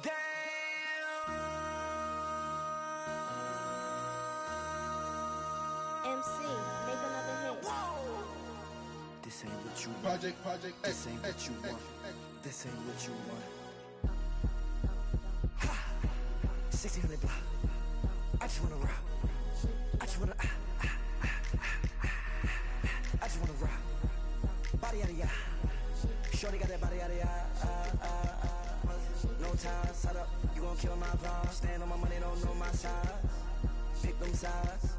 Damn. MC, make another hit. Whoa. This ain't what you want. Project This ain't what you want. This ain't what you want. Ha! 1600 block. I just wanna rock. I just wanna I just wanna rock. Body out of ya. Shorty got that body out of ya. No time, set up. You gon' kill my vibe. Stand on my money, don't know my size. Pick them sides,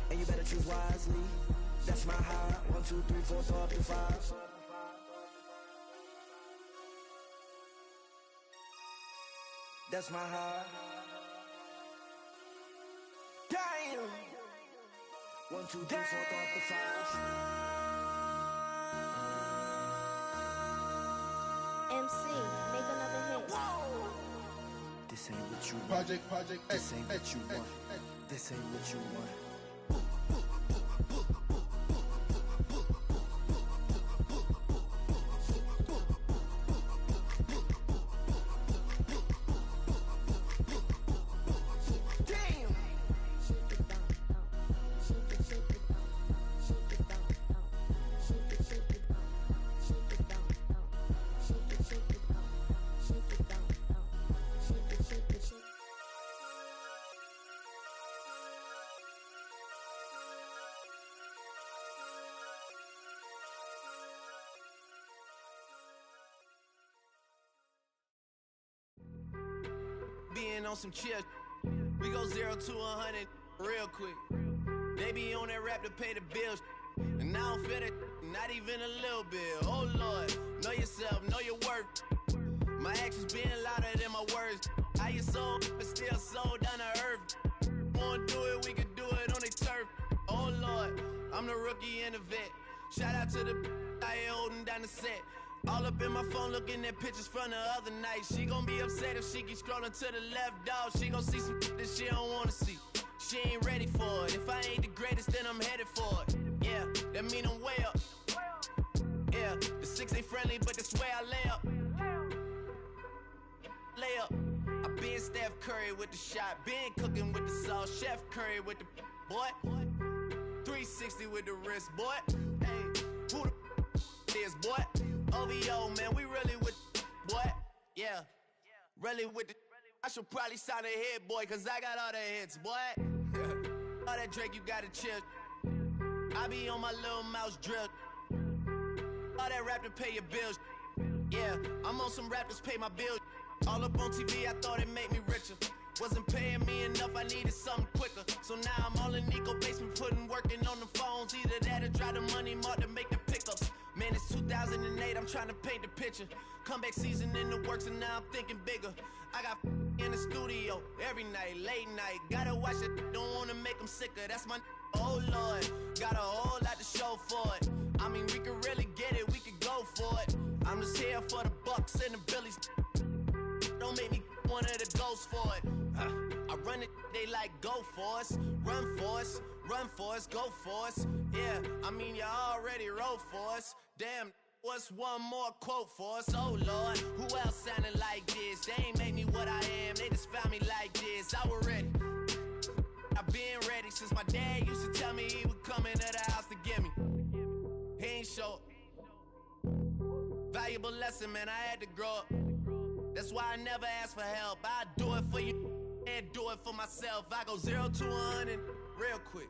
and you better choose wisely. That's my high. 1, 2, 3, 4, throw up to 5. That's my high. Damn. 1, 2, 3, 4, throw up to 5. MC, make another hit. Whoa. This ain't what you want. Project This ain't what you want. This ain't what you want. Being on some chill, we go 0 to 100 real quick. They be on that rap to pay the bills, and I don't feel that, not even a little bit. Oh Lord, know yourself, know your worth. My actions being louder than my words. How you sold, but still sold down to earth. Wanna do it, we can do it on the turf. Oh Lord, I'm the rookie and the vet. Shout out to the I ain't holding down the set. All up in my phone looking at pictures from the other night. She gon' be upset if she keep scrolling to the left, dog. She gon' see some that she don't wanna see. She ain't ready for it. If I ain't the greatest, then I'm headed for it. Yeah, that mean I'm way up. Yeah, the 6 ain't friendly, but that's where I lay up. Lay up. I been Steph Curry with the shot. Been cooking with the sauce. Chef Curry with the boy. 360 with the wrist, boy. Hey, who the is, boy? OVO, man, we really with boy. Yeah, really with the. I should probably sign a hit, boy, cause I got all the hits, boy. All that Drake, you gotta chill. I be on my little mouse drill. All that rap to pay your bills. Yeah, I'm on some rappers pay my bills. All up on TV, I thought it made me richer. Wasn't paying me enough, I needed something quicker. So now I'm all in Nico basement, working on the phones. Either that or drive the money mark to make the pickups. Man, it's 2008, I'm trying to paint the picture. Comeback season in the works and now I'm thinking bigger. I got in the studio every night, late night. Gotta watch it, don't wanna make them sicker. That's my oh Lord, got a whole lot to show for it. I mean, we could really get it, we could go for it. I'm just here for the bucks and the billies. Don't make me one of the ghosts for it. I run it, they like go for us. Run for us, run for us, go for us. Yeah, I mean you already wrote for us. Damn, what's one more quote for us? Oh Lord, who else sounding like this? They ain't made me what I am, they just found me like this. I was ready, I've been ready since my dad used to tell me he would come into the house to get me. He ain't show valuable lesson, man, I had to grow up. That's why I never ask for help. I do it for you and do it for myself. I go 0 to 100 real quick.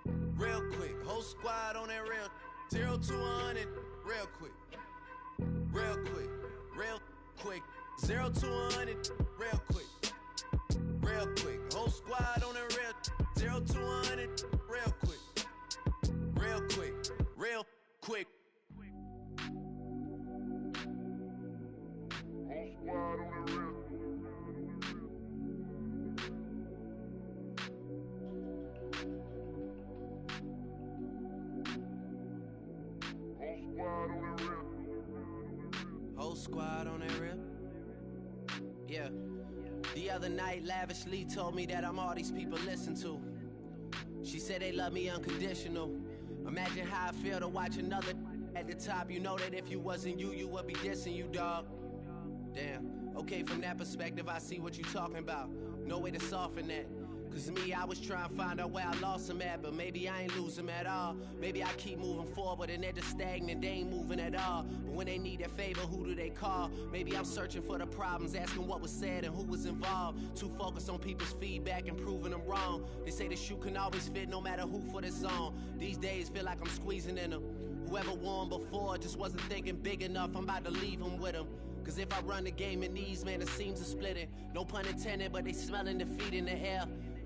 Real quick. Whole squad on that real. 0 to 100 real quick. Real quick. Real quick. 0 to 100 real quick. Real quick. Whole squad on that real. 0 to 100 real quick. Real quick. Real quick. Whole squad on the real. Whole squad on that real. Yeah. The other night, lavishly told me that I'm all these people listen to. She said they love me unconditional. Imagine how I feel to watch another at the top. You know that if you wasn't you, you would be dissing you, dog. Damn. Okay, from that perspective, I see what you talking about. No way to soften that. Cause me, I was trying to find out where I lost them at, but maybe I ain't lose them at all. Maybe I keep moving forward and they're just stagnant, they ain't moving at all. But when they need a favor, who do they call? Maybe I'm searching for the problems, asking what was said and who was involved. Too focused on people's feedback and proving them wrong. They say the shoe can always fit no matter who for this song. These days feel like I'm squeezing in them. Whoever won before just wasn't thinking big enough, I'm about to leave them with them. Cause if I run the game in these, man, it seems to split it. No pun intended, but they smelling defeat in the air.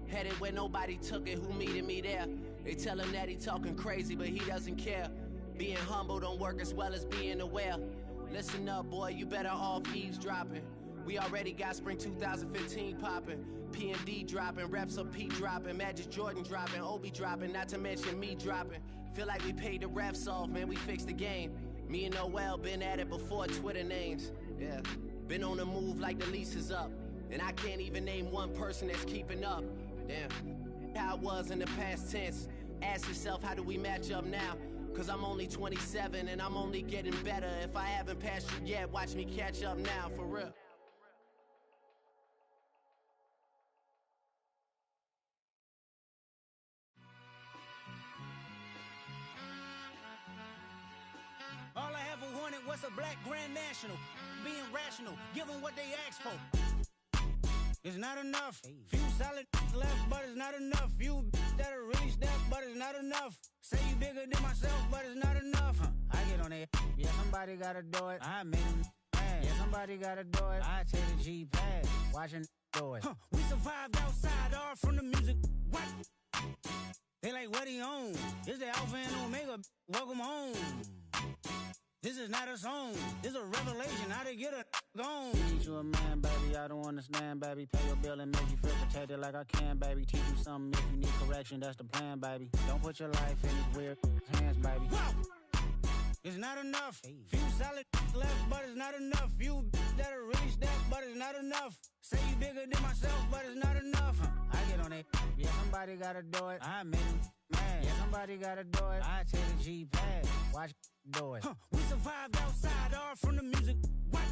Headed where nobody took it, who meeted me there? They tell him that he talking crazy, but he doesn't care. Being humble don't work as well as being aware. Listen up, boy, you better off eavesdropping. We already got spring 2015 popping. P&D dropping, reps up P dropping, Magic Jordan dropping, Obi dropping, not to mention me dropping. Feel like we paid the refs off, man, we fixed the game. Me and Noel been at it before Twitter names. Yeah, been on the move like the lease is up. And I can't even name one person that's keeping up. Damn, how it was in the past tense. Ask yourself, how do we match up now? Cause I'm only 27 and I'm only getting better. If I haven't passed you yet, watch me catch up now, for real. All I ever wanted was a black Grand National. Being rational, give them what they asked for. It's not enough. Few solid left, but it's not enough. Few that are really step, but it's not enough. Say you bigger than myself, but it's not enough. I get on it. Yeah, somebody gotta do it. I made them mad. Yeah, somebody gotta do it. I take the G-pad. Watching do it. We survived outside, all from the music. What? They like, what he on? This the Alpha and Omega. Welcome home. This is not a song, this is a revelation, how to get a gone. Teach you a man, baby, I don't understand, baby. Pay your bill and make you feel protected like I can, baby. Teach you something if you need correction, that's the plan, baby. Don't put your life in these weird hands, baby. Whoa! It's not enough. Few solid left, but it's not enough. Few that are really step, but it's not enough. Say you bigger than myself, but it's not enough. I get on it. Yeah, somebody gotta do it. I made him mad. Yeah, somebody gotta do it. I take the G-pad. Watch do it. We survived outside, all from the music. What?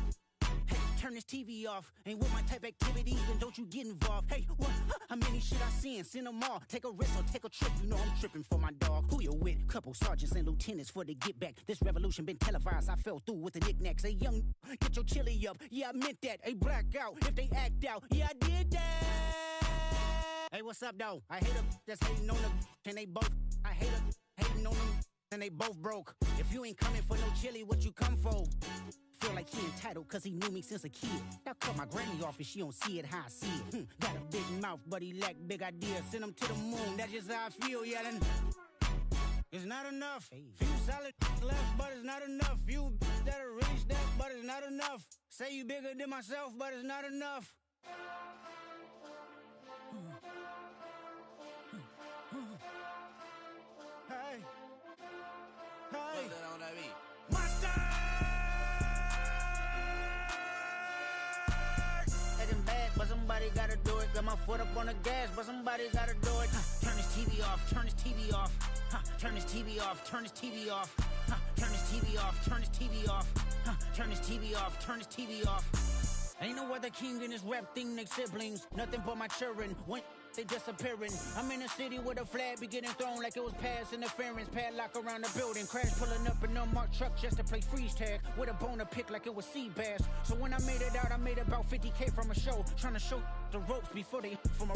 Hey, turn this TV off. Ain't with my type activities, then don't you get involved. Hey, what? How many shit I seen? Send them all. Take a risk or take a trip. You know I'm tripping for my dog. Who you with? Couple sergeants and lieutenants for the get back. This revolution been televised. I fell through with the knickknacks. Hey, young, get your chili up. Yeah, I meant that. Hey, black out if they act out. Yeah, I did that. Hey, what's up, though? I hate them that's hating on the and they both. I hate them hating on them and they both broke. If you ain't coming for no chili, what you come for? Feel like he entitled cause he knew me since a kid. I cut my granny off and she don't see it how I see it. Got a big mouth but he lack big ideas. Send him to the moon, that's just how I feel yelling. It's not enough. Few solid left but it's not enough. Few that are really step but it's not enough. Say you bigger than myself but it's not enough. Hey. Hey. Monster! Heading back, but somebody gotta do it. Got my foot up on the gas, but somebody gotta do it. Turn this TV off, turn this TV off. Turn this TV off, turn this TV off. Turn this TV off, turn this TV off. Turn this TV off, turn this TV off. Ain't no other king in this rap thing, they siblings. Nothing but my children. When they disappearing. I'm in a city where the flag be getting thrown like it was past interference. Padlock around the building. Crash pulling up an unmarked truck just to play freeze tag. With a bone to pick like it was sea bass. So when I made it out, I made about 50K from a show. Trying to show the ropes before they from a...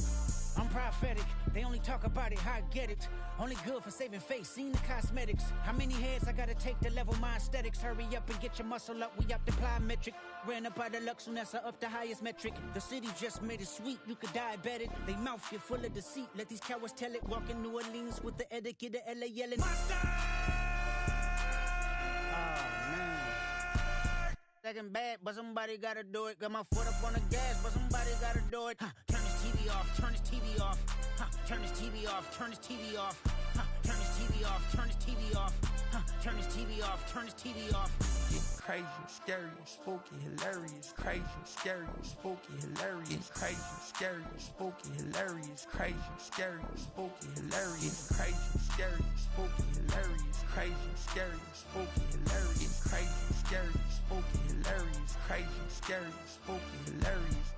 I'm prophetic. They only talk about it, how I get it. Only good for saving face, seen the cosmetics. How many heads I gotta take to level my aesthetics? Hurry up and get your muscle up, we up the plyometric. Ran up out of Lux, Unessa up the highest metric. The city just made it sweet, you could diabetic. They mouth get full of deceit, let these cowards tell it. Walk in New Orleans with the etiquette of LA yelling Monster! Oh man. Second bad, but somebody gotta do it. Got my foot up on the gas, but somebody gotta do it. Turn this TV off, turn this TV off. Turn this TV off, turn this TV off. Turn this TV off, turn this TV off. Turn this TV off, turn this TV off. crazy, scary, spooky, hilarious, crazy, scary, spooky, hilarious, crazy, scary, spooky, hilarious, crazy, scary, spooky, hilarious, crazy, scary, spooky, hilarious, crazy, scary, spooky, hilarious, crazy, scary, spooky, hilarious, crazy, scary, spooky, hilarious.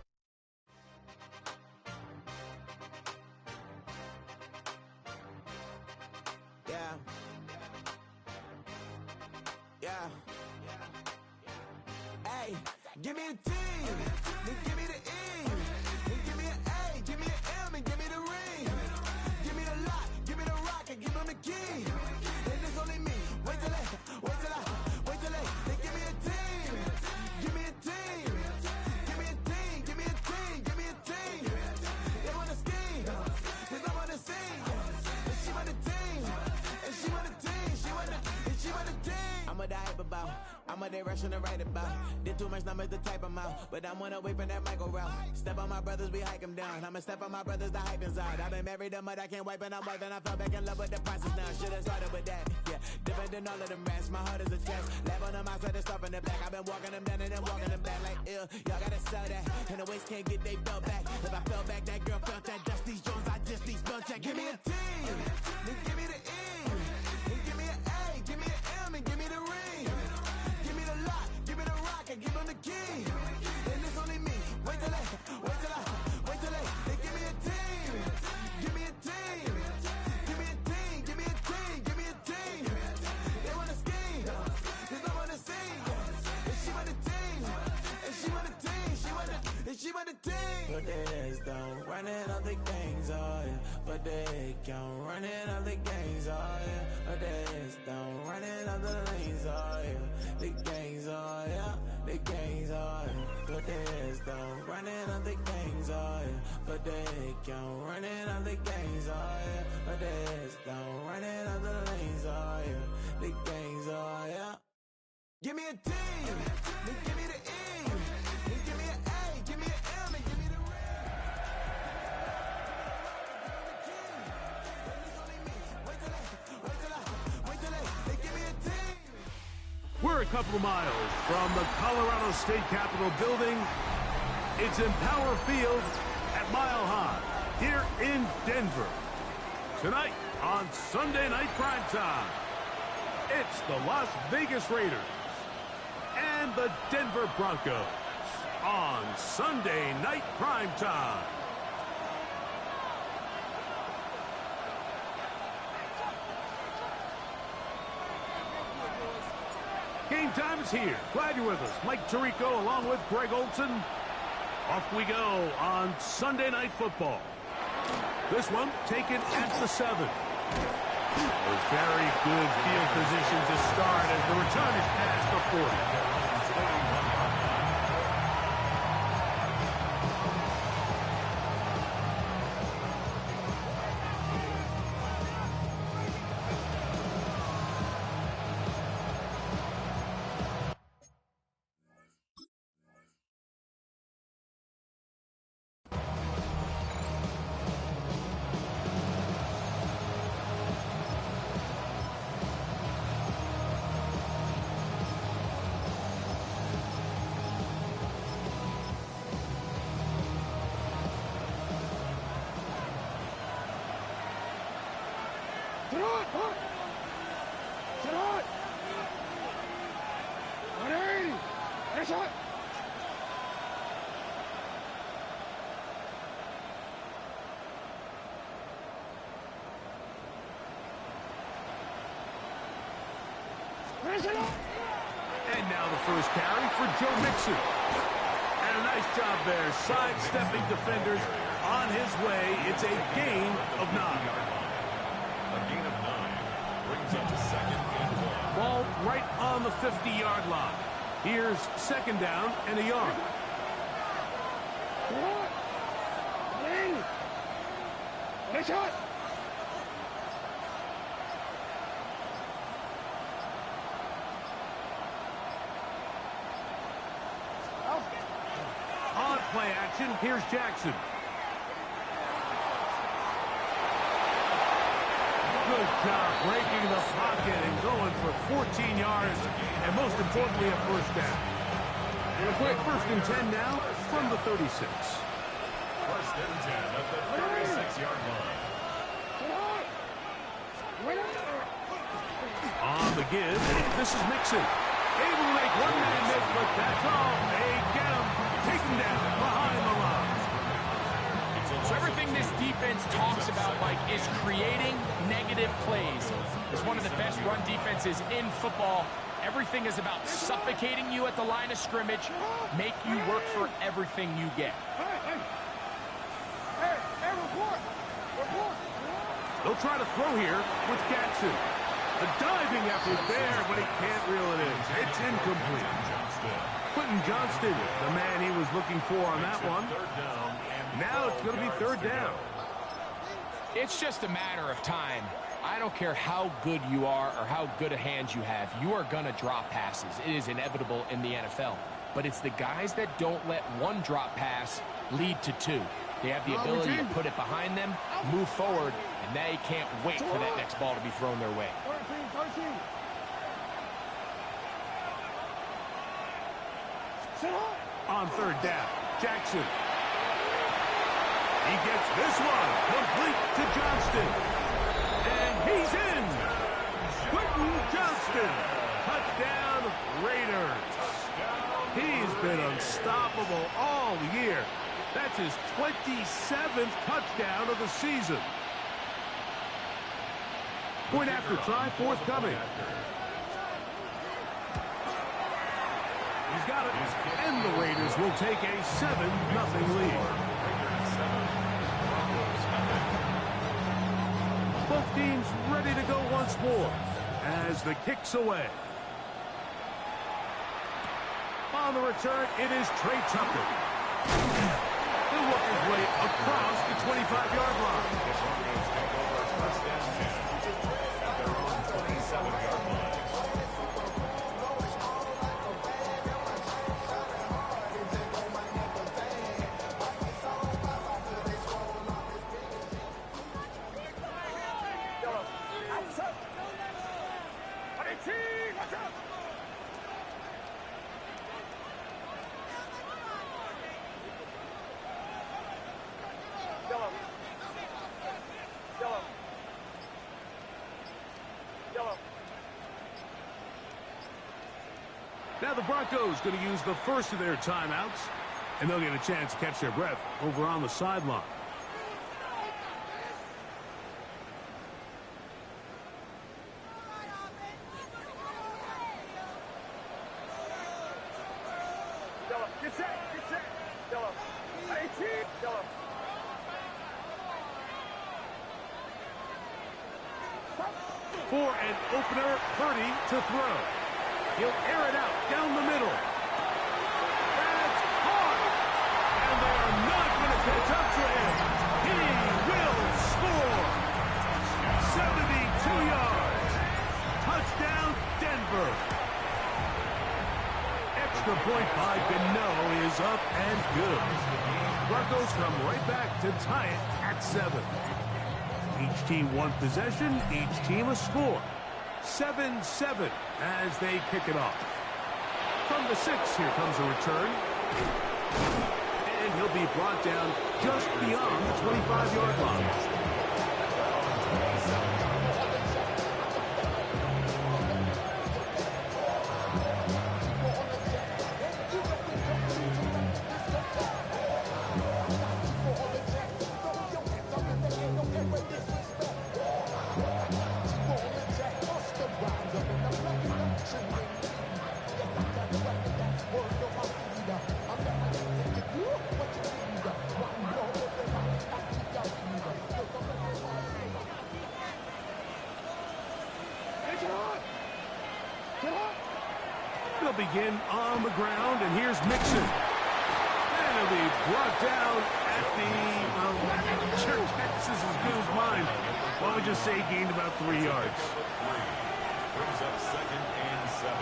Hey, give me a T, then give me the E, then give me an A, give me an M, and give me the ring. Give me the lock, give me the rock, and give them the key. And it's only me. Wait till they give me a team. Give me a team. Give me a team. Give me a team. Give me a team. They want to scheme, 'cause I want to sing. And she want a team. And she want a team. She want a team. I'm a hype about. I'm a direction to write about. Did too much numbers to type them out. But I'm one away from that Michael route. Step on my brothers, we hike them down. I'ma step on my brothers, the hype inside. I've been married to mud, I can't wipe it out more than I fell back in love with the process now. Should've started with that. Yeah, different than all of them rats. My heart is a test. Lab on them outside, stuff in the back. I've been walking them down and then walking them back like ill. Y'all gotta sell that. And the waist can't get they belt back. If I fell back, that girl felt that. Dust these Jones, I just need spell check. Give me a T, then give me the E, then give me an A, give me an M, and give me the ring. Give me the lock, give me the rock, and give them the key. And it's only me. Wait till they give me a team. Give me a team. Give me a team. Give me a team. Give me a team. They wanna scheme, 'cause I wanna sing. And she want a team. And she want a team. She want a team. Put their heads down, running all the gangs, oh yeah. Put their head down, running all the gangs, oh yeah. Put their heads down, running all the lanes, oh yeah. The gangs, oh yeah. The gangs, oh yeah. Put their heads down, running all the gangs, oh yeah. Put their head down, running all the gangs, oh yeah. Put their heads down, running all the lanes, oh yeah. The gangs, oh yeah. Give me a T, then give me the E, then give me an A, give me an M, and give me the ring. Wait till they give me a team. We're a couple of miles from the Colorado State Capitol building. It's Empower Field at Mile High here in Denver. Tonight on Sunday Night Primetime, it's the Las Vegas Raiders and the Denver Broncos on Sunday Night Primetime. Game time is here. Glad you're with us. Mike Tirico along with Greg Olson. Off we go on Sunday Night Football. This one taken at the 7. A very good field position to start as the return is past the 40. And now the first carry for Joe Mixon. And a nice job there, sidestepping defenders on his way. It's a gain of 9. A gain of 9 brings up to second and 1. Ball right on the 50-yard line. Here's second down and a yard. On play action, here's Jackson. Good job breaking the pocket and going for 14 yards, and most importantly, a first down. First and 10 now from the 36. First and 10 at the 36-yard line. On the give, this is Mixon. Able to make one man miss, but that's all. They get him, take him down behind the line. So everything this defense talks about, Mike, is creating negative plays. It's one of the best run defenses in football. Everything is about suffocating you at the line of scrimmage, make you work for everything you get. They'll try to throw here with Jackson. A diving effort there, but he can't reel it in. It's incomplete. Quentin Johnston, the man he was looking for on that one. Now it's going to be third down. It's just a matter of time. I don't care how good you are or how good a hand you have. You are going to drop passes. It is inevitable in the NFL. But it's the guys that don't let one drop pass lead to two. They have the ability to put it behind them, move forward, and they can't wait for that next ball to be thrown their way. On third down, Jackson. He gets this one complete to Johnston. And he's in. Quentin Johnston. Touchdown, Raiders. He's been unstoppable all year. That's his 27th touchdown of the season. Point after try forthcoming. He's got it. And the Raiders will take a 7-0 lead. Both teams ready to go once more as the kick's away. On the return, it is Trey Tucker. He'll work his way across the 25-yard line. Now the Broncos going to use the first of their timeouts, and they'll get a chance to catch their breath over on the sideline. For an opener, Purdy to throw. He'll air it out down the middle. That's hard. And they are not going to catch up to him. He will score. 72 yards. Touchdown, Denver. Extra point by Gano is up and good. Broncos come right back to tie it at 7. Each team one possession, each team a score. 7-7 as they kick it off. From the 6, here comes a return. And he'll be brought down just beyond the 25-yard line. They'll begin on the ground, and here's Mixon. And he'll be brought down at the, sure, Texas is good as mine. Why don't we just say he gained about 3 yards? Brings up second and 7.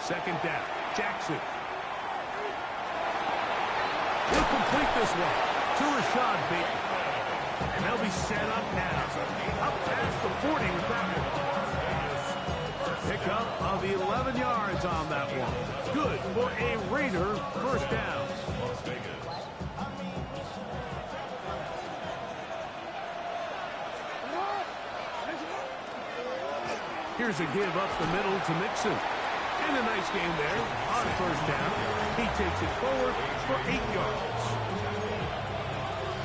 Second down, Jackson. He'll complete this one to Rashad Bateman. And they'll be set up now. Up past the 40 with that one. Pickup of 11 yards on that one. Good for a Raider first down. Here's a give up the middle to Mixon. And a nice game there on first down. He takes it forward for 8 yards.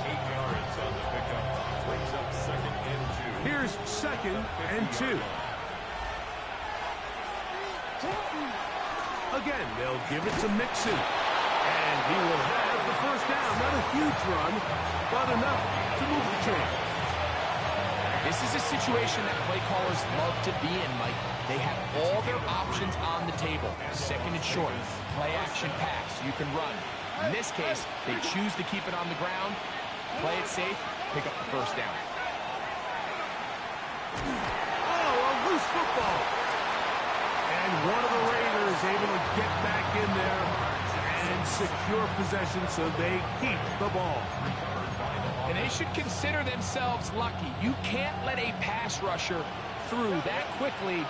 8 yards on the pickup. Brings up 2nd and 2. Here's 2nd and 2. Again, they'll give it to Mixon. And he will have the first down. Not a huge run, but enough to move the chain. This is a situation that play callers love to be in, Mike. They have all their options on the table. 2nd and short, play action pass, you can run. In this case, they choose to keep it on the ground, play it safe, pick up the first down. Oh, a loose football. And one of the Raiders able to get back in there and secure possession so they keep the ball. And they should consider themselves lucky. You can't let a pass rusher through that quickly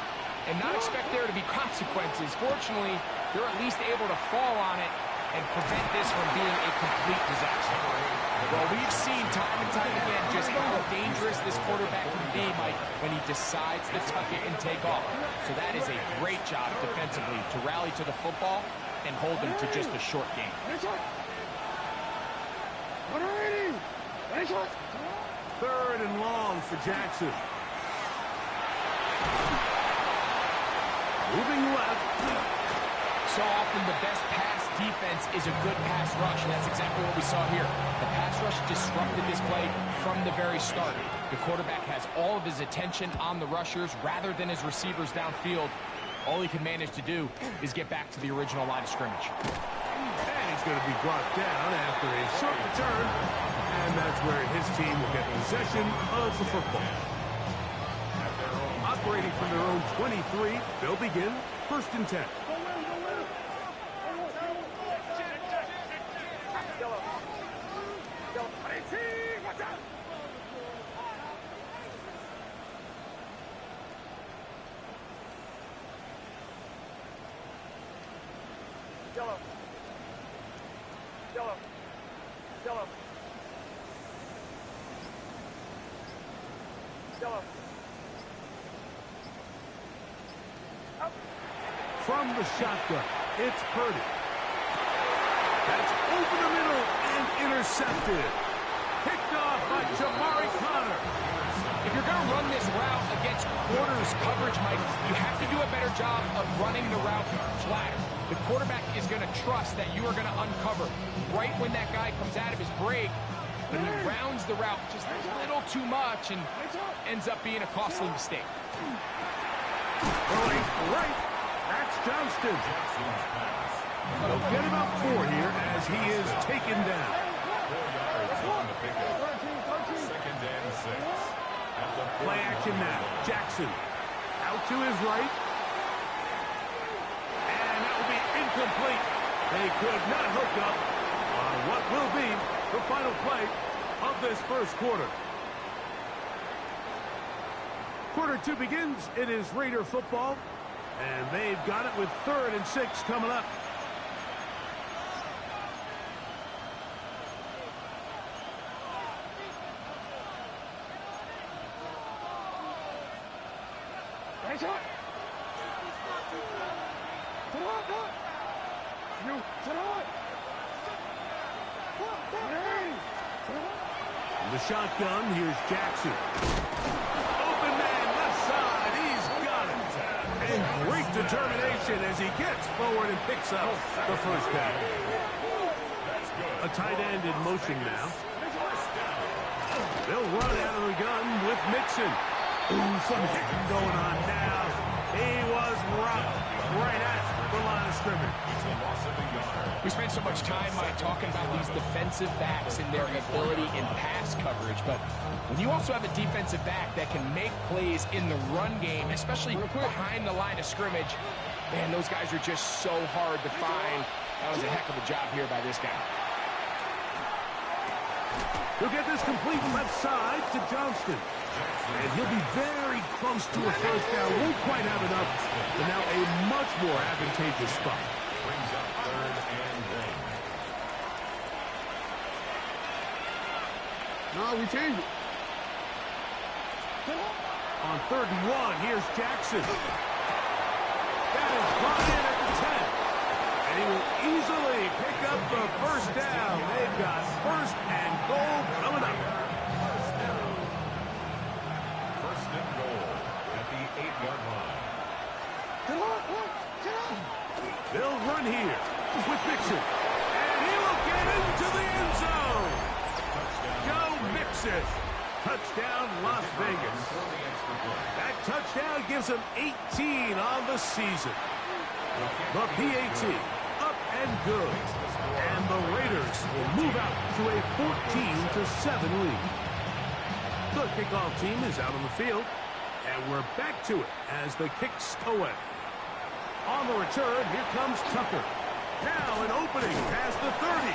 and not expect there to be consequences. Fortunately, they're at least able to fall on it and prevent this from being a complete disaster. Well, we've seen time and time again just how dangerous this quarterback can be, Mike, when he decides to tuck it and take off. So that is a great job defensively to rally to the football and hold them to just a short game. 3rd and long for Jackson. Moving left. So often the best pass defense is a good pass rush, and that's exactly what we saw here. The pass rush disrupted this play from the very start. The quarterback has all of his attention on the rushers rather than his receivers downfield. All he can manage to do is get back to the original line of scrimmage. And he's going to be brought down after a short return. And that's where his team will get possession of the football. Operating from their own 23, they'll begin 1st and 10. From the shotgun, it's Purdy. That's over the middle and intercepted. Picked off by Jamari Connor. If you're going to run this route against quarters coverage, Mike, you have to do a better job of running the route flatter. The quarterback is going to trust that you are going to uncover right when that guy comes out of his break, but he rounds the route just a little too much and ends up being a costly mistake. Going right. That's Johnston. They'll get about 4 here as he is taken down. 4 yards on the pickup. 2nd and 6. Play action now. Jackson out to his right. And that will be incomplete. They could not hook up on what will be the final play of this first quarter. Quarter 2 begins. It is Raider football. And they've got it with 3rd and 6 coming up. The shotgun, here's Jackson. Open man, left side, he's got it. And great determination as he gets forward and picks up the first down. A tight end in motion now. They'll run out of the gun with Mixon. Ooh, some hitting going on now. He was rocked right at the line of scrimmage. We spent so much time, Mike, talking about these defensive backs and their ability in pass coverage, but when you also have a defensive back that can make plays in the run game, especially behind the line of scrimmage, man, those guys are just so hard to find. That was a heck of a job here by this guy. He'll get this complete left side to Johnston. And he'll be very close to a first down. Won't quite have enough, but now a much more advantageous spot. Brings up 3rd and 1. No, we changed it. On 3rd and 1, here's Jackson. That is brought in at the 10. And he will easily pick up the first down. They've got 1st and goal coming up. First and goal at the 8-yard line. They'll run here with Mixon. And he will get into the end zone. Joe Mixon. Touchdown, Las Vegas. That touchdown gives them 18 on the season. The PAT, up and good. And the Raiders will move out to a 14-7 lead. The kickoff team is out on the field. And we're back to it as the kick's away. On the return, here comes Tucker. Now an opening past the 30.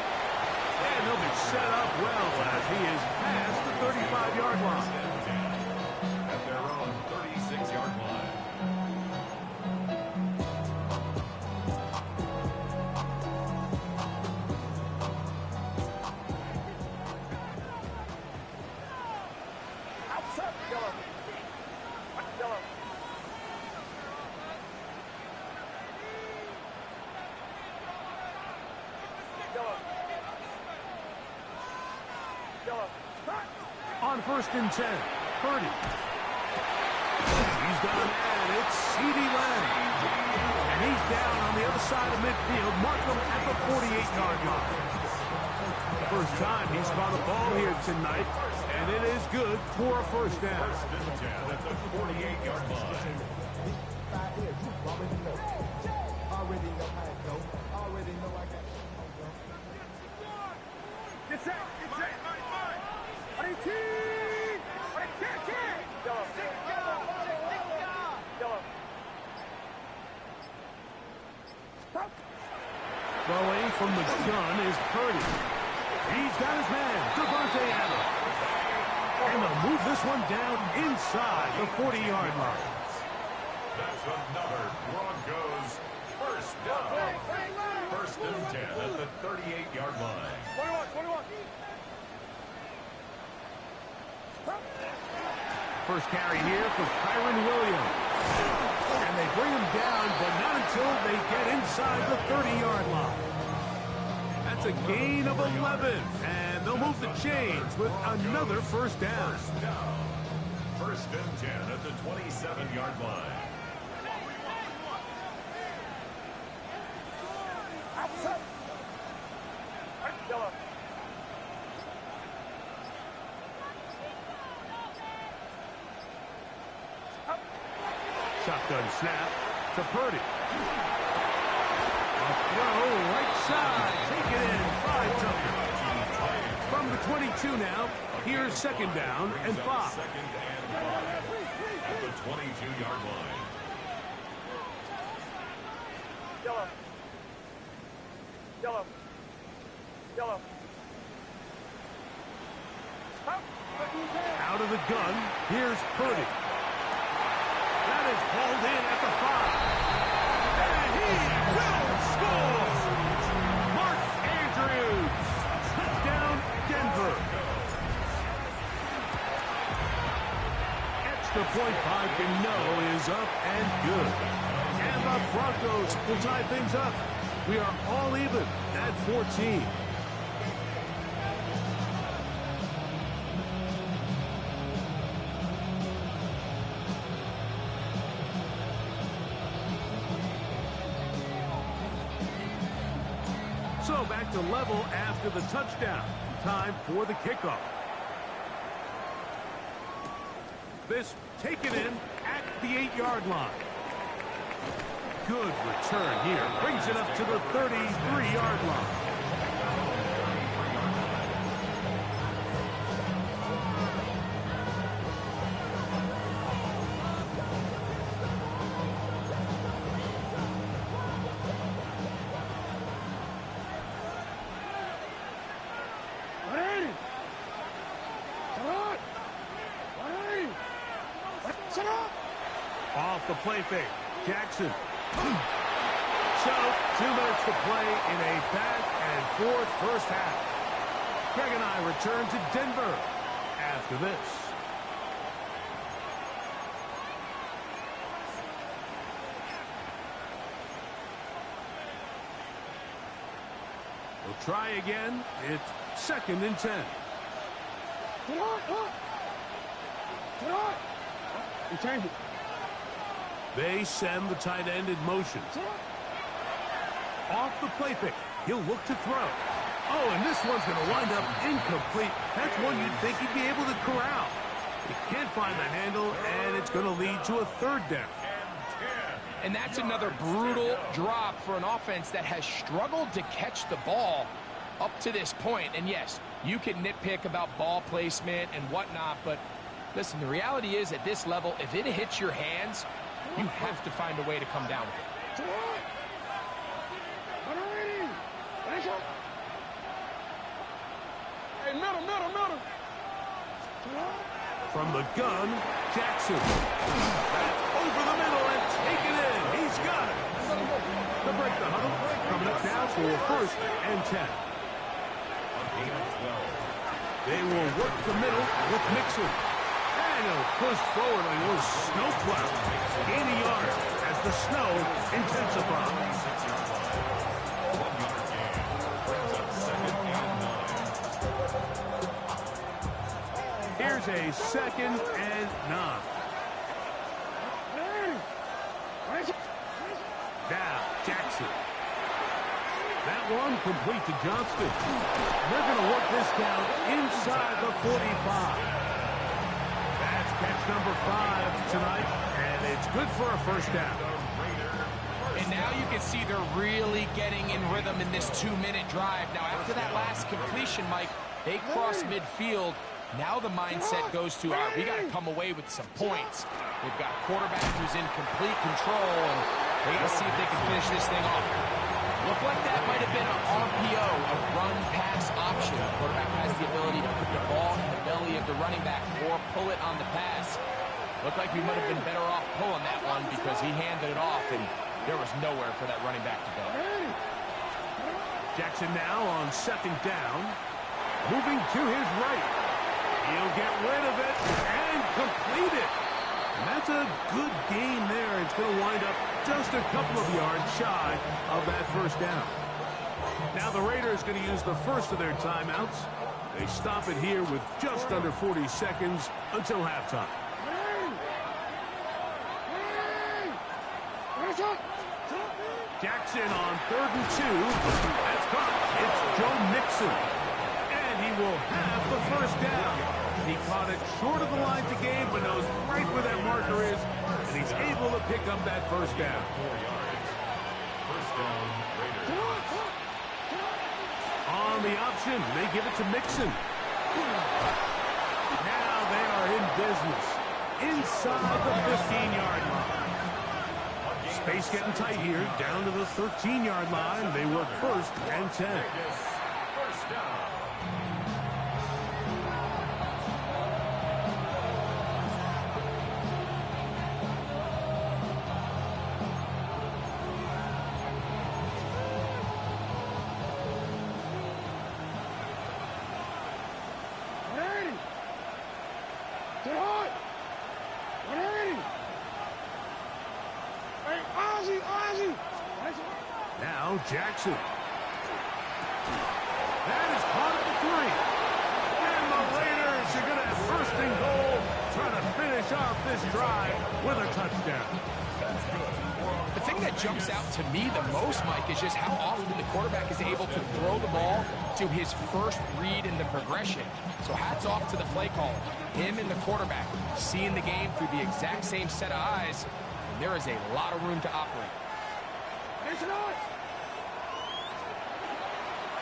And he'll be set up well as he is past the 35-yard line. At their own 36-yard line. On 1st and 10, Purdy. He's got an man. It's CeeDee Lamb. And he's down on the other side of midfield. Mark him at the 48-yard line. First time he's caught a ball here tonight, and it is good for a first down. 1st and 10 at the 48-yard line. Throwing from the gun is Purdy. He's got his man, Devontae Adams. And they'll move this one down inside the 40-yard line. That's another Broncos first down. 1st and 10 at the 38-yard line. 21. First carry here for Kyren Williams. And they bring him down, but not until they get inside the 30-yard line. That's a gain of 11, and they'll move the chains with another first down. 1st and 10 at the 27-yard line. Shotgun snap to Purdy. A throw right side. Take it in by Tucker. From the 22 now, here's 2nd down and 5. 2nd and 5 at the 22-yard line. Out of the gun, here's Purdy. That is hauled in at the 5. And he will score! Mark Andrews. Touchdown, Denver. Extra point by Gano is up and good. And the Broncos will tie things up. We are all even at 14. So back to level after the touchdown. Time for the kickoff. This taken in at the 8-yard line. Good return here. Brings it up to the 33-yard line. off the play fake. Jackson. So, 2 minutes to play in a back-and-forth first half. Greg and I return to Denver after this. We'll try again. It's 2nd and 10. They send the tight end in motion. Off the play fake. He'll look to throw. Oh, and this one's going to wind up incomplete. That's one you'd think he'd be able to corral. He can't find the handle, and it's going to lead to a 3rd down. And that's another brutal drop for an offense that has struggled to catch the ball up to this point. And yes, you can nitpick about ball placement and whatnot, but listen, the reality is at this level, if it hits your hands, you have to find a way to come down with it. Hey, middle. From the gun, Jackson. That's over the middle and taken in. He's got it. The break the huddle. Coming up now for 1st and 10. They will work the middle with Mixon. And he'll push forward on those snow clouds. Gain a yard as the snow intensifies. Here's a 2nd and 9. Now, Jackson. That one complete to Johnston. They're going to work this down inside the 45. That's catch number 5 tonight, and it's good for a 1st down. And now you can see they're really getting in rhythm in this 2-minute drive. Now, after that last completion, Mike, they cross midfield. Now the mindset goes to, all right, we got to come away with some points. They've got a quarterback who's in complete control, and they got to see if they can finish this thing off. Looked like that might have been an RPO, a run-pass option. The quarterback has the ability to put the ball in the belly of the running back or pull it on the pass. Looked like we might have been better off pulling that one because he handed it off, and there was nowhere for that running back to go. Jackson now on 2nd down, moving to his right. He'll get rid of it and complete it. And that's a good game there. It's going to wind up just a couple of yards shy of that 1st down. Now the Raiders going to use the first of their timeouts. They stop it here with just under 40 seconds until halftime. Jackson on 3rd and 2. That's caught. It's Joe Mixon. And he will have the 1st down. He caught it short of the line to gain, but knows right where that marker is, and he's able to pick up that 1st down. 1st down, Raiders. On the option, they give it to Mixon. Now they are in business inside the 15-yard line. Space getting tight here, down to the 13-yard line. They work 1st and 10. 1st down. Now Jackson. That is caught at the 3. And the Raiders are going to have 1st and goal, trying to finish off this drive with a touchdown. The thing that jumps out to me the most, Mike, is just how often the quarterback is able to throw the ball to his first read in the progression. So hats off to the play caller. Him and the quarterback seeing the game through the exact same set of eyes, and there is a lot of room to operate.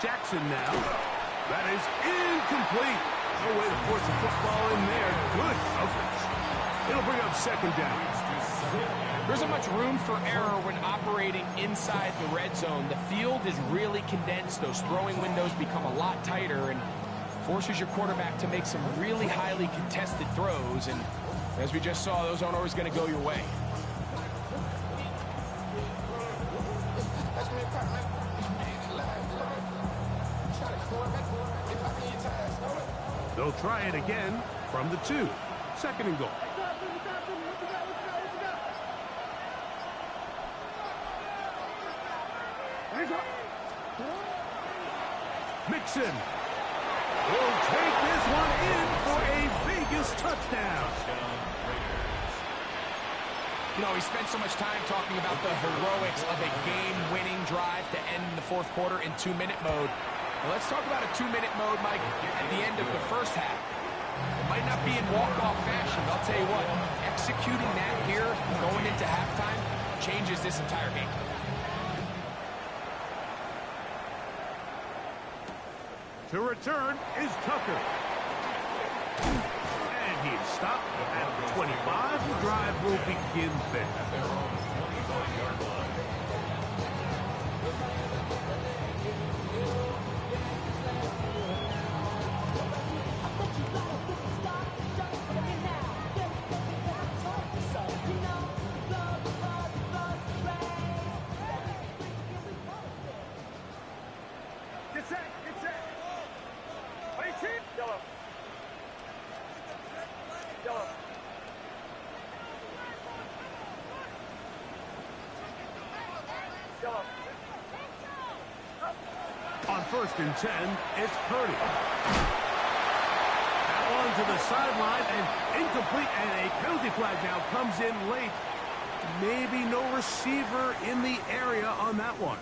Jackson now. That is incomplete. No way to force the football in there. Good coverage. It'll bring up 2nd down. There isn't much room for error when operating inside the red zone. The field is really condensed. Those throwing windows become a lot tighter and forces your quarterback to make some really highly contested throws. And as we just saw, those aren't always going to go your way. They'll try it again from the 2. Second and goal. Mixon will take this one in for a Vegas touchdown. You know, we spent so much time talking about the heroics of a game-winning drive to end the fourth quarter in 2-minute mode. Well, let's talk about a 2-minute mode, Mike, at the end of the first half. It might not be in walk-off fashion, but I'll tell you what, executing that here, going into halftime, changes this entire game. To return is Tucker. And he's stopped at the 25. The drive will begin there. On 1st and 10, it's Purdy. That one to the sideline and incomplete, and a penalty flag now comes in late. Maybe no receiver in the area on that one.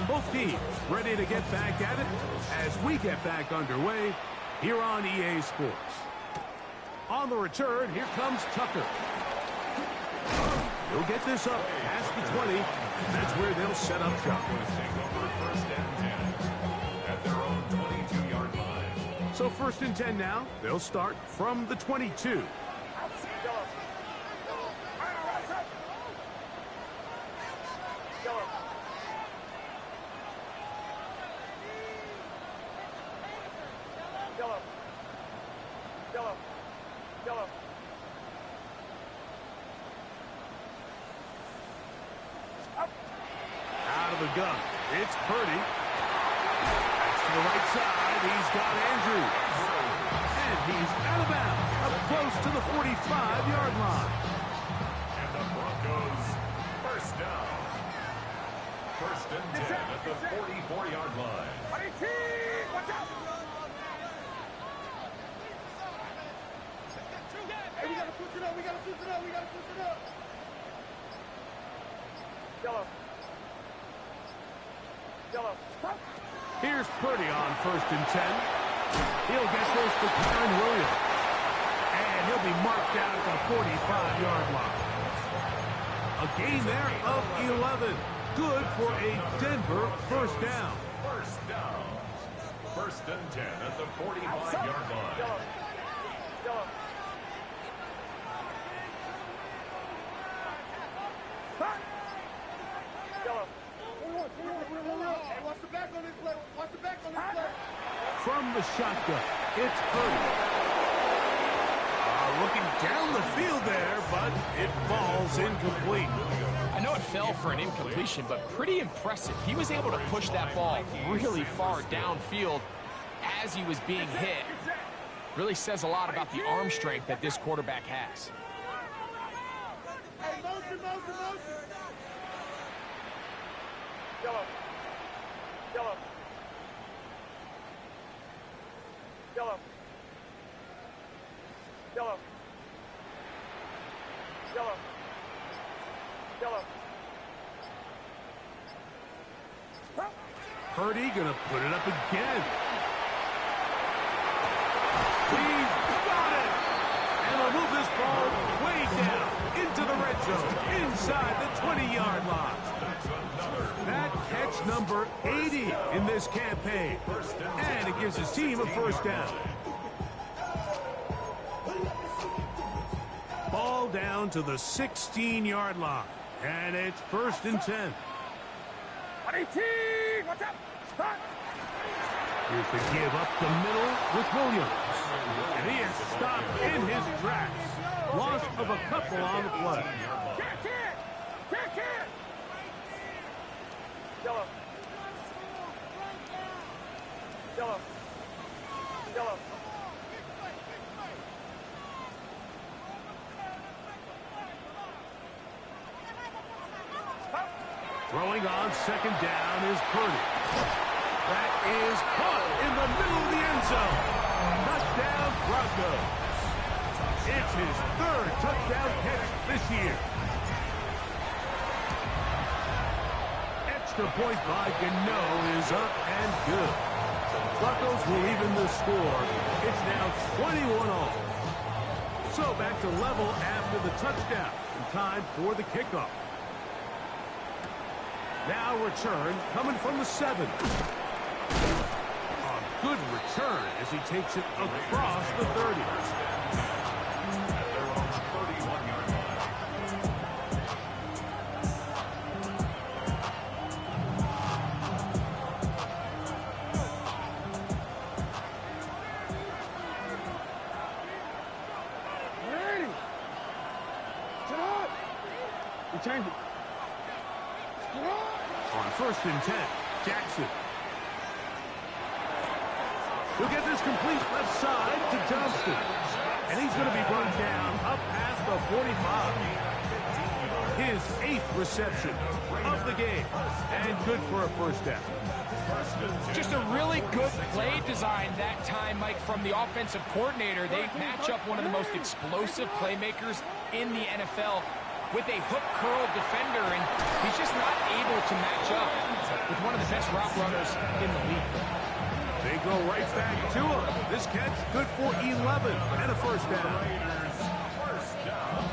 Both teams ready to get back at it as we get back underway here on EA Sports. On the return, here comes Tucker. He'll get this up past the 20. That's where they'll set up shop. First and 10 at their own 22-yard line. So 1st and 10 now. They'll start from the 22. Out of the gun, it's Purdy. That's to the right side. He's got Andrews. And he's out of bounds, up close to the 45-yard line. And the Broncos, first down. 1st and 10 at the 44-yard line. Watch out! Hey, we gotta push it up, we gotta push it up, we gotta push it up. Here's Purdy on 1st and 10. He'll get this to Kyren Williams. And he'll be marked out at the 45-yard line. A gain there of 11. Good for a Denver first down. First down. 1st and 10 at the 45-yard line. Hey, watch the back on this play. Watch the back on this play. From the shotgun, it's Purdy. Looking down the field there, but it falls incomplete. I know it fell for an incompletion, but pretty impressive. He was able to push that ball really far downfield as he was being hit. Really says a lot about the arm strength that this quarterback has. Hey, motion. Purdy gonna put it up again. He's got it! And they'll move this ball way down into the red zone, inside the 20-yard line. That catch number 80 in this campaign. And it gives his team a first down. Ball down to the 16-yard line. And it's 1st and 10. Watch out! Here's the give up the middle with Williams. And he is stopped in his tracks. Loss of a couple on the play. Kick! Yellow. Yellow. Yellow. Throwing on second down is Purdy. That is caught in the middle of the end zone. Touchdown, Broncos. It's his third touchdown catch this year. Extra point by Gano is up and good. Broncos will even the score. It's now 21-all. So back to level after the touchdown. And time for the kickoff. Now return coming from the 7. A good return as he takes it across the 30. They're on the 31-yard line. Ready. Sit up. You change it. Sit up. On 1st and 10, Jackson. He'll get this complete left side to Johnston. And he's going to be brought down up past the 45. His 8th reception of the game. And good for a first down. Just a really good play design that time, Mike, from the offensive coordinator. They match up one of the most explosive playmakers in the NFL with a hook curl defender, and he's just not able to match up with one of the best route runners in the league. They go right back to him. This catch good for 11 and a first down. First down.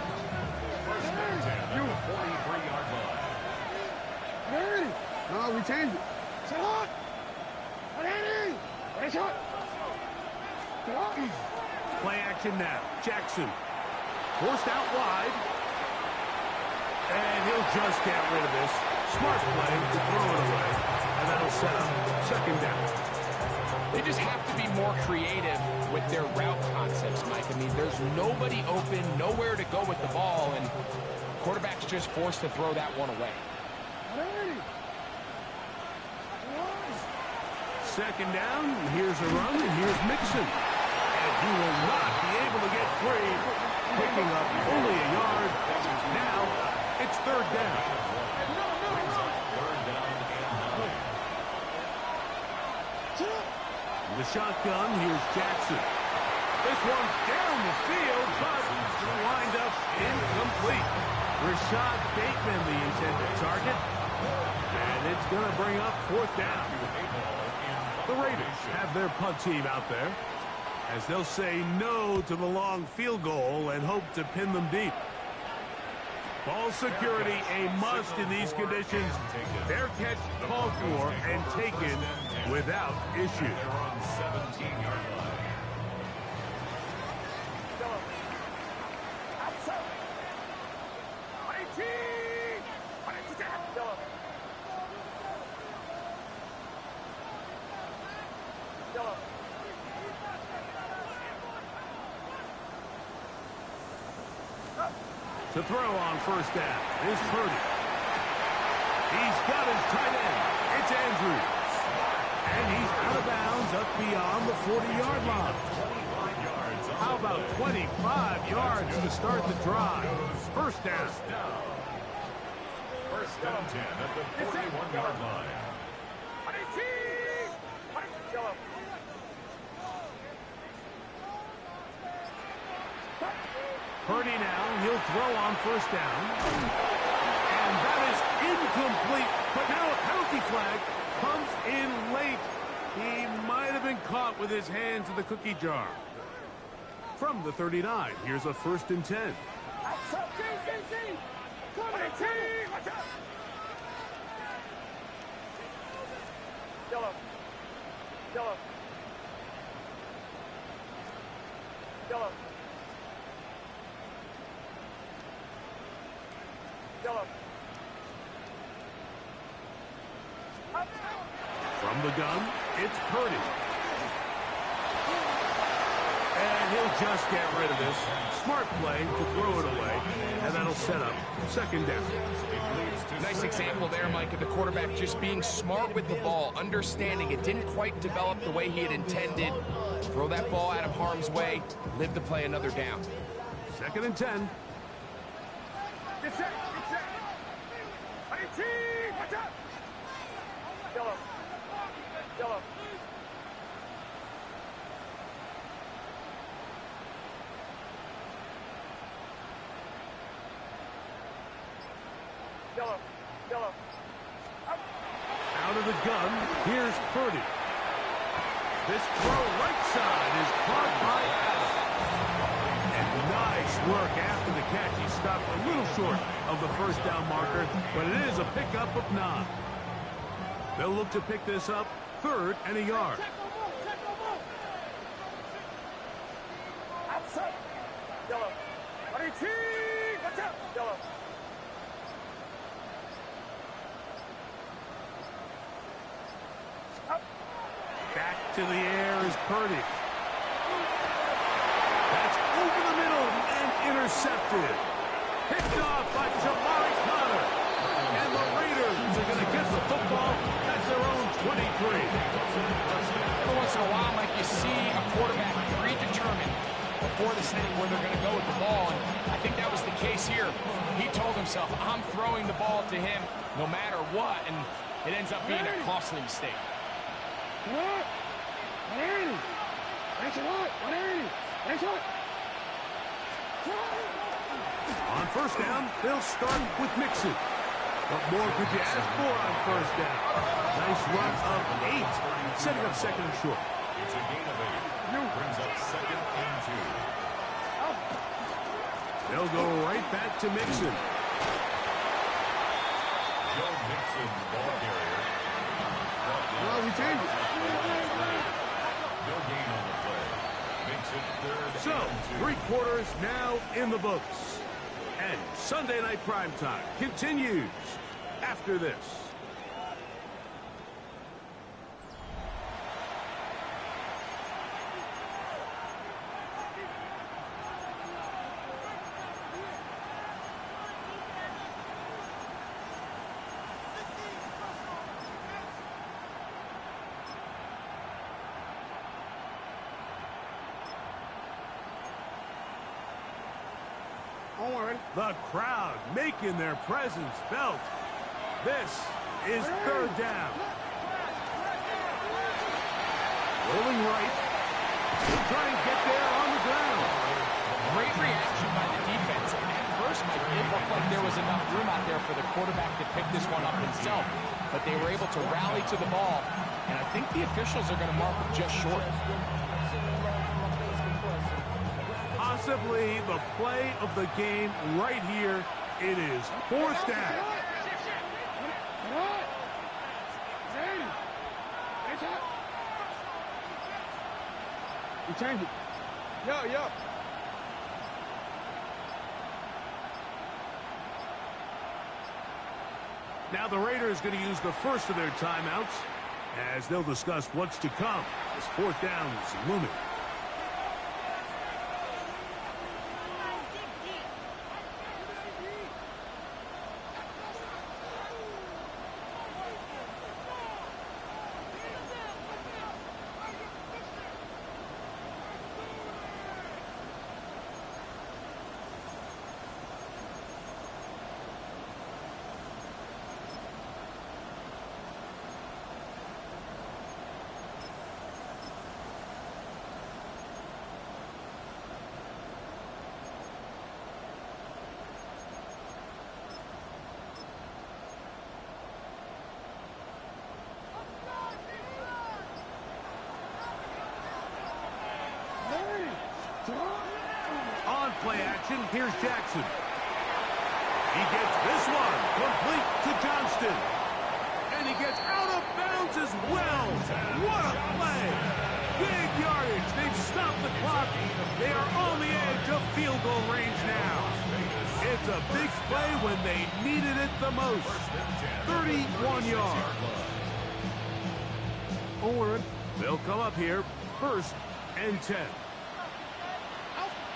First and 10 at the 43-yard line. Ready. No, we changed it. Sit up. Ready. Ready, shot. Sit up. Play action now. Jackson forced out wide. And he'll just get rid of this. Smart play to throw it away. And that'll set up second down. They just have to be more creative with their route concepts, Mike. I mean, there's nobody open, nowhere to go with the ball, and quarterback's just forced to throw that one away. Second down, here's a run, and here's Mixon. And he will not be able to get free, picking up only a yard. Now, it's third down. The shotgun, here's Jackson. This one down the field, but wind up incomplete. Rashad Bateman, the intended target. And it's going to bring up fourth down. The Raiders have their punt team out there, as they'll say no to the long field goal and hope to pin them deep. Ball security a must in these conditions. Their catch called for and taken without issue. They're on 17-yard line. To throw on first down is Purdy. He's got his tight end. It's Andrews. And he's out of bounds up beyond the 40-yard line. How about 25 yards to start the drive? First down. First and 10 at the 41-yard line. Purdy now, he'll throw on first down. And that is incomplete. But now a penalty flag comes in late. He might have been caught with his hands in the cookie jar. From the 39, here's a first and 10. Yellow. Yellow. Yellow. Yellow. From the gun, it's Purdy. And he'll just get rid of this. Smart play to throw it away, and that'll set up second down. Nice example there, Mike, of the quarterback just being smart with the ball, understanding it didn't quite develop the way he had intended. Throw that ball out of harm's way, live to play another down. Second and 10. Get set, get set. Watch out. Yellow. Yellow. Yellow. Yellow. Out of the gun, here's Purdy. This throw right side is caught by Allen. And nice work after the catch. He stopped a little short of the first down marker, but it is a pickup of 9. They'll look to pick this up, 3rd and a yard. Outside. Yellow. Watch out. Yellow. Back to the air is Purdy. That's over the middle and intercepted. Picked off by Jamari Connor. And the Raiders are going to get the football at their own 23. Every once in a while, Mike, you see a quarterback predetermined before the snap where they're going to go with the ball, and I think that was the case here. He told himself, I'm throwing the ball to him no matter what, and it ends up being a costly mistake. On first down, they'll start with Mixon. What more could you ask for on first down? Nice run of 8, setting up second and short. It's a gain of 8. Brings up second and 2. They'll go right back to Mixon. Joe Mixon, ball carrier. Well, we changed it. No gain on the play. Makes it 3rd So, and 2. 3 quarters now in the books. And Sunday Night Primetime continues after this. The crowd making their presence felt. This is 3rd down. Rolling right. He'll try and get there on the ground. Great reaction by the defense. At first, Mike, it looked like there was enough room out there for the quarterback to pick this one up himself, but they were able to rally to the ball, and I think the officials are going to mark it just short. Possibly the play of the game right here. It is 4th down. We changed it. Yo. Now the Raiders going to use the first of their timeouts as they'll discuss what's to come as 4th down is looming. On play action, here's Jackson. He gets this one complete to Johnston. And he gets out of bounds as well. What a play. Big yardage. They've stopped the clock. They are on the edge of field goal range now. It's a big play when they needed it the most. 31 yards. They'll come up here 1st and 10.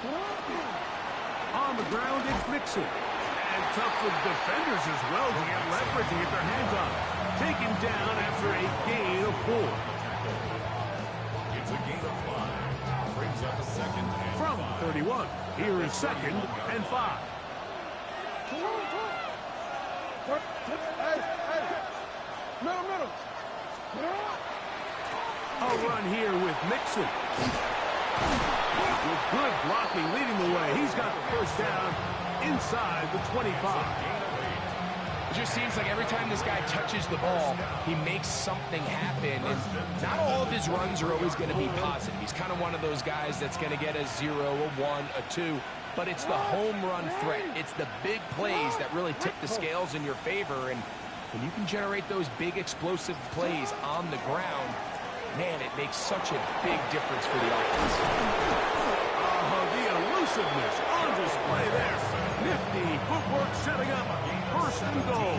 On the ground, it's Mixon. And tough for the defenders as well to get leverage and get their hands on him. Taken down after a gain of 4. It's a gain of 5. Brings up a second and From 5. 31, here is 2nd and 5. Middle. A run here with Mixon. With good blocking leading the way. He's got the first down inside the 25. It just seems like every time this guy touches the ball, he makes something happen. And not all of his runs are always going to be positive. He's kind of one of those guys that's going to get a 0, a 1, a 2. But it's the home run threat. It's the big plays that really tip the scales in your favor. And when you can generate those big explosive plays on the ground, man, it makes such a big difference for the offense. The elusiveness on display there. Nifty footwork setting up 1st and goal.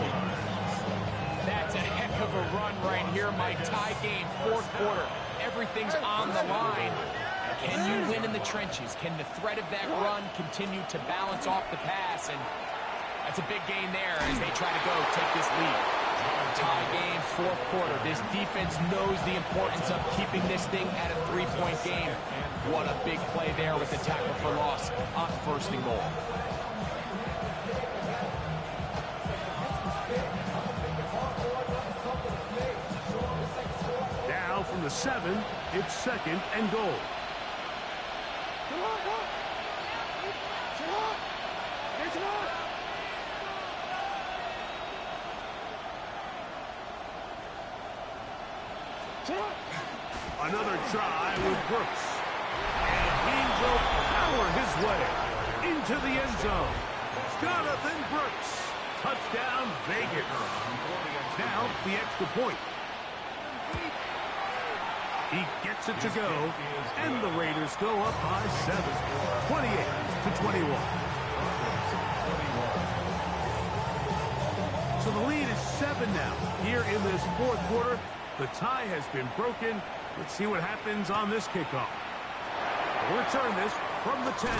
That's a heck of a run right here, Mike. Tie game, 4th quarter. Everything's on the line. Can you win in the trenches? Can the threat of that run continue to balance off the pass? And that's a big gain there as they try to go take this lead. Tie game, 4th quarter. This defense knows the importance of keeping this thing at a 3-point game. What a big play there with the tackle for loss on 1st and goal. Now from the 7, it's 2nd and goal. Another try with Brooks. And he will power his way into the end zone. Jonathan Brooks. Touchdown, Vegas. Now the extra point. He gets it to go, and the Raiders go up by 7, 28-21. So the lead is 7 now. Here in this 4th quarter, the tie has been broken. Let's see what happens on this kickoff. We'll return this from the 10.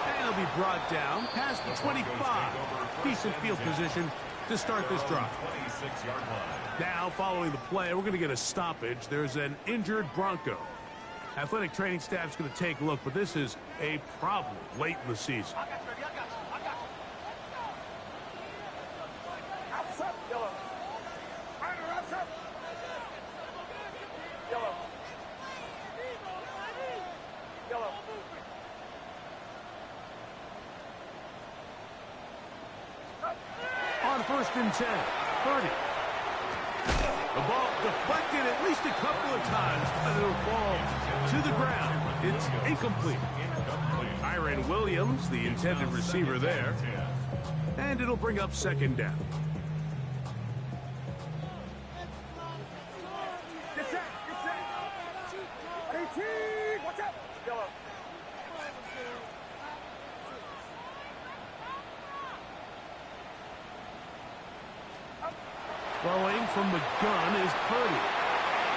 And it'll be brought down past the 25. Decent field position to start this drive. Now, following the play, we're going to get a stoppage. There's an injured Bronco. Athletic training staff's going to take a look, but this is a problem late in the season. On 1st and 10, 30. The ball deflected at least a couple of times, and it'll fall to the ground. It's incomplete. Kyren Williams, the intended receiver there. And it'll bring up 2nd down. Throwing from the gun is Purdy.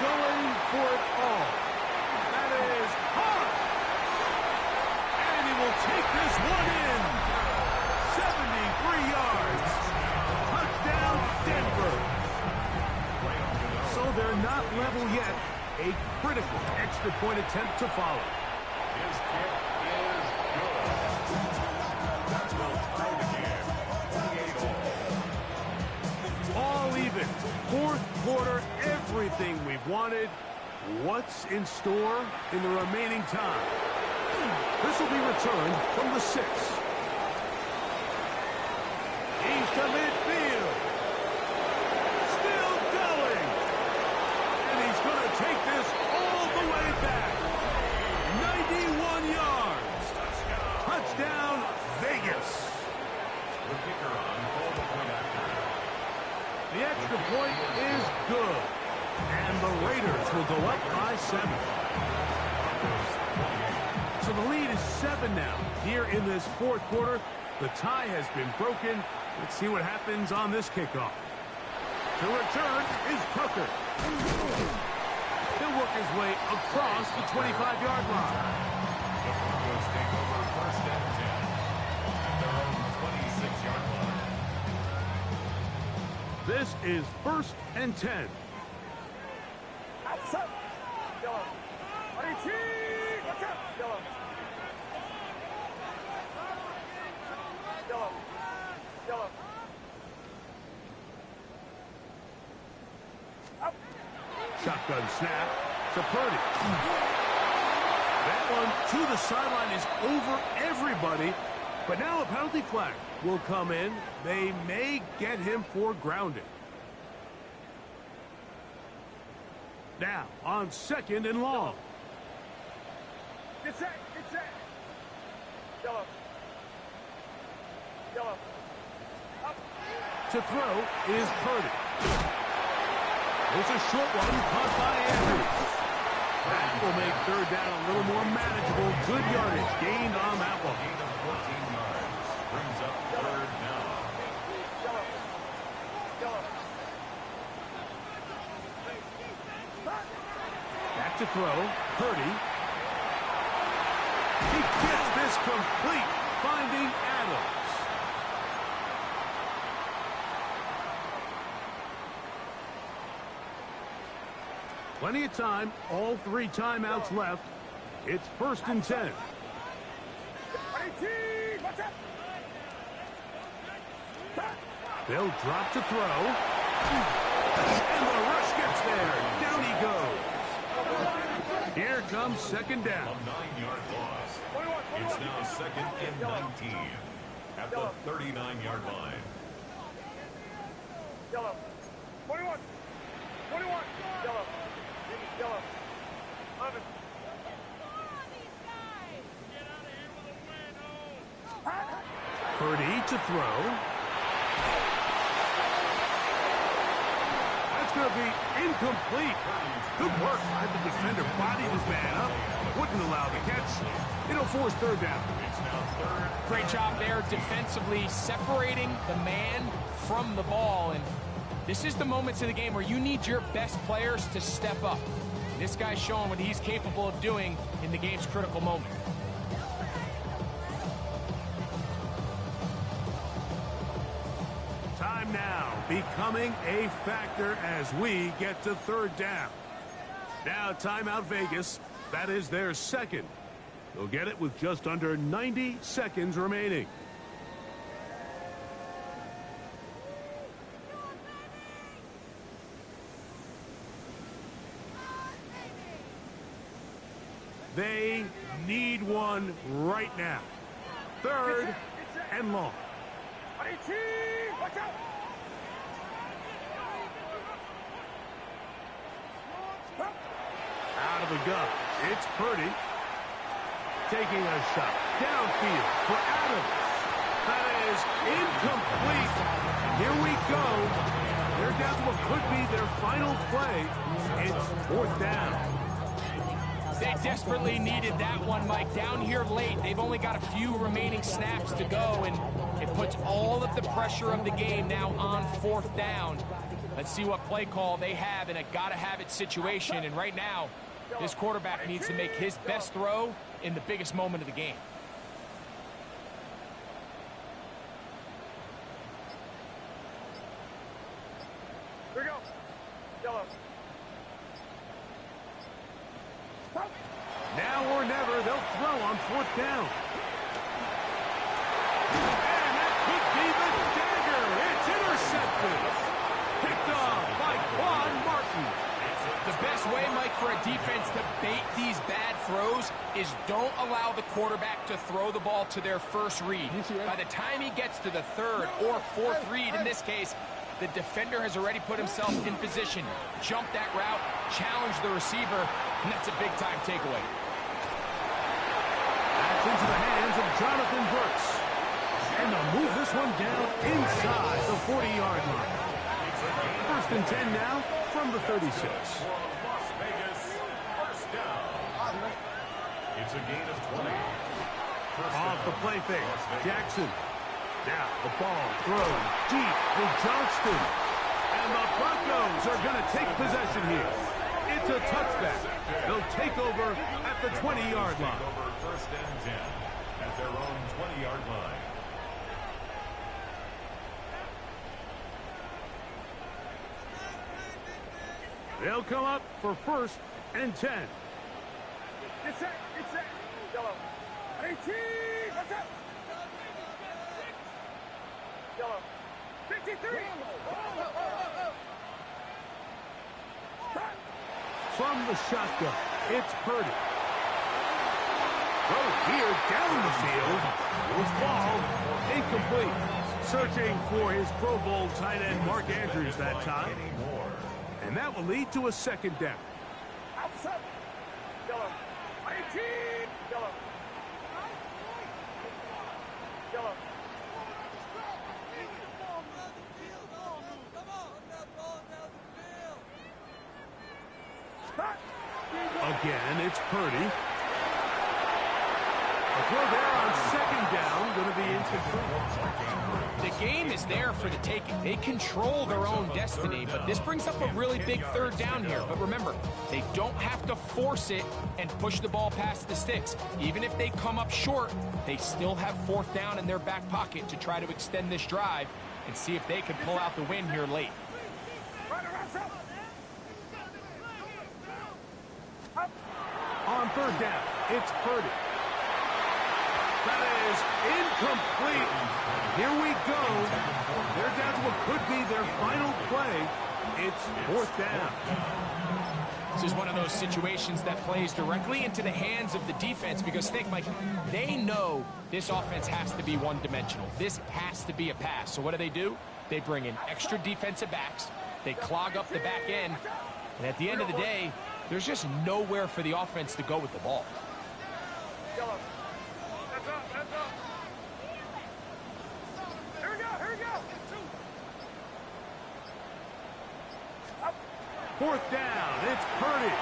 Going for it all. That is hard. And he will take this one in. 73 yards. Touchdown, Denver. So they're not level yet. A critical extra point attempt to follow. His kick is good. That will tie the game. 28 all. All even. 4th quarter, everything we've wanted. What's in store in the remaining time? This will be returned from the 6. He's to midfield. Still going. And he's going to take this all the way back. 91 yards. Touchdown, Vegas. The kicker on called the point after. The extra point is good. And the Raiders will go up by 7. So the lead is 7 now. Here in this 4th quarter, the tie has been broken. Let's see what happens on this kickoff. The return is Tucker. He'll work his way across the 25-yard line. The Broncos take This is 1st and 10. Shotgun snap to Purdy. That one to the sideline is over everybody. But now a penalty flag will come in. They may get him for grounding. Now on 2nd and long. Get set. Yellow. To throw is Purdy. It's a short one caught by Andrews. That will make 3rd down a little more manageable. Good yardage gained on that one. Gain of 14 yards brings up 3rd down. Back to throw. Purdy. He gets this complete, finding Adams. Plenty of time, all 3 timeouts left. It's 1st and 10. They'll drop to throw. And the rush gets there. Down he goes. Here comes 2nd down. A 9-yard loss. It's now 2nd and 19 at the 39-yard line. Yellow. 21. Yellow. 11. Purdy to throw. That's going to be incomplete. Good work by the defender. Bodied his man up. Wouldn't allow the catch. It'll force 3rd down. It's now 3rd. Great job there defensively separating the man from the ball. And this is the moments of the game where you need your best players to step up. And this guy's showing what he's capable of doing in the game's critical moment. Time now becoming a factor as we get to 3rd down. Now timeout Vegas. That is their 2nd. They'll get it with just under 90 seconds remaining. They need one right now. 3rd and long. Watch out! Out of the gun. It's Purdy. Taking a shot downfield for Adams. That is incomplete. Here we go. They're down to what could be their final play. It's 4th down. They desperately needed that one, Mike. Down here late, they've only got a few remaining snaps to go, and it puts all of the pressure of the game now on 4th down. Let's see what play call they have in a gotta-have-it situation, and right now, this quarterback needs to make his best throw in the biggest moment of the game. Here we go. Yellow. Now or never, they'll throw on 4th down. And that could be the dagger. It's intercepted. Picked off by Quan Martin. The best way, Mike, for a defense to bait these bad throws is don't allow the quarterback to throw the ball to their first read. By the time he gets to the 3rd or 4th read, in this case, the defender has already put himself in position, jump that route, challenge the receiver, and that's a big-time takeaway. That's into the hands of Jonathan Brooks. And they'll move this one down inside the 40-yard line. 1st and 10 now from the 36. Las Vegas, 1st down. It's a gain of 20. Off the play fake, Jackson. Now the ball thrown deep for Johnston. And the Broncos are going to take possession here. It's a touchback. They'll take over at the 20-yard line. Take over 1st and 10 at their own 20-yard line. They'll come up for 1st and 10. Get set. Yellow. 18. Watch out. Yellow. 53. From the shotgun, it's Purdy. Throw here down the field. Will fall. Incomplete. Searching for his Pro Bowl tight end Mark Andrews that time. And that will lead to a 2nd down. Outside. Yellow. 18. Yellow. Yellow. Again, it's Purdy. A throw there on 2nd down, going to be incomplete. The game is there for the taking. They control their own destiny, but this brings up a really big 3rd down here. But remember, they don't have to force it and push the ball past the sticks. Even if they come up short, they still have 4th down in their back pocket to try to extend this drive and see if they can pull out the win here late. On 3rd down, it's Purdy. That is incomplete. Here we go. They're down to what could be their final play. It's 4th down. This is one of those situations that plays directly into the hands of the defense because, think, Mike, they know this offense has to be one-dimensional. This has to be a pass. So what do? They bring in extra defensive backs. They clog up the back end. And at the end of the day, there's just nowhere for the offense to go with the ball. Yellow. That's up. Here we go. 4th down, it's Purdy.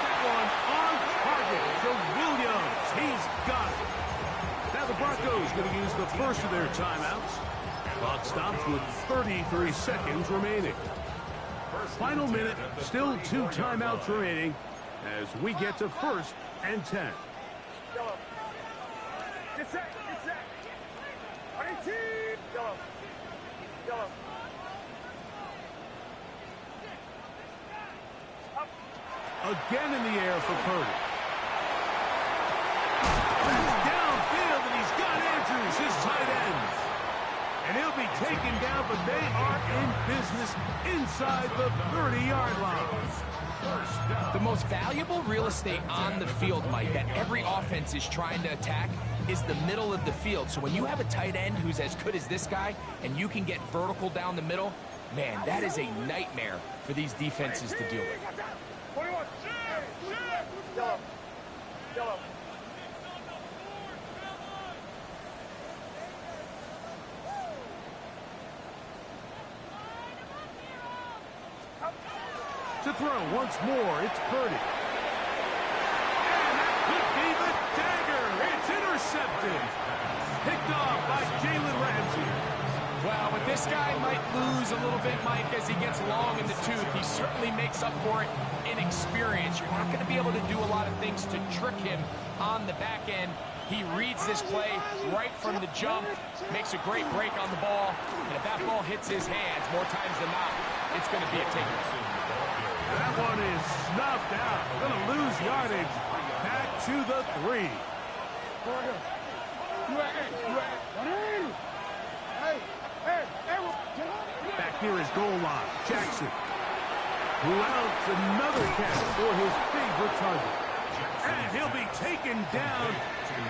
That one on target to Williams. He's got it. Now the Broncos going to use the first of their timeouts. Clock stops with 33 seconds remaining. Final minute, still 2 timeouts remaining as we get to 1st and 10. Yellow. Get set. 18. Yellow. Again in the air for Purdy. Downfield, and he's got Andrews, his tight end. And he'll be taken down, but they are in business inside the 30-yard line. The most valuable real estate on the field, Mike, that every offense is trying to attack is the middle of the field. So when you have a tight end who's as good as this guy and you can get vertical down the middle, man, that is a nightmare for these defenses to deal with. 21. Yellow. To throw once more, it's Purdy. And that could be the dagger. It's intercepted. Picked off by Jalen Ramsey. Well, but this guy might lose a little bit, Mike, as he gets long in the tooth. He certainly makes up for it in experience. You're not going to be able to do a lot of things to trick him on the back end. He reads this play right from the jump, makes a great break on the ball, and if that ball hits his hands more times than not, it's going to be a takeaway. That one is snuffed out. Going to lose yardage. Back to the 3. Back near his goal line, Jackson. Who outs another catch for his favorite target. And he'll be taken down.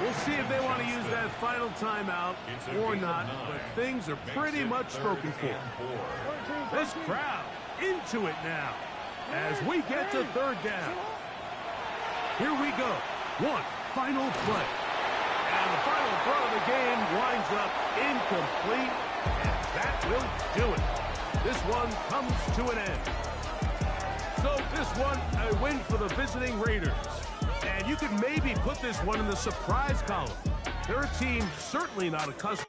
We'll see if they want to use that final timeout or not, but things are pretty much spoken for. This crowd into it now as we get to 3rd down. Here we go. One final play. And the final throw of the game winds up incomplete, and that will do it. This one comes to an end. So this one, a win for the visiting Raiders. And you could maybe put this one in the surprise column. They're a team certainly not accustomed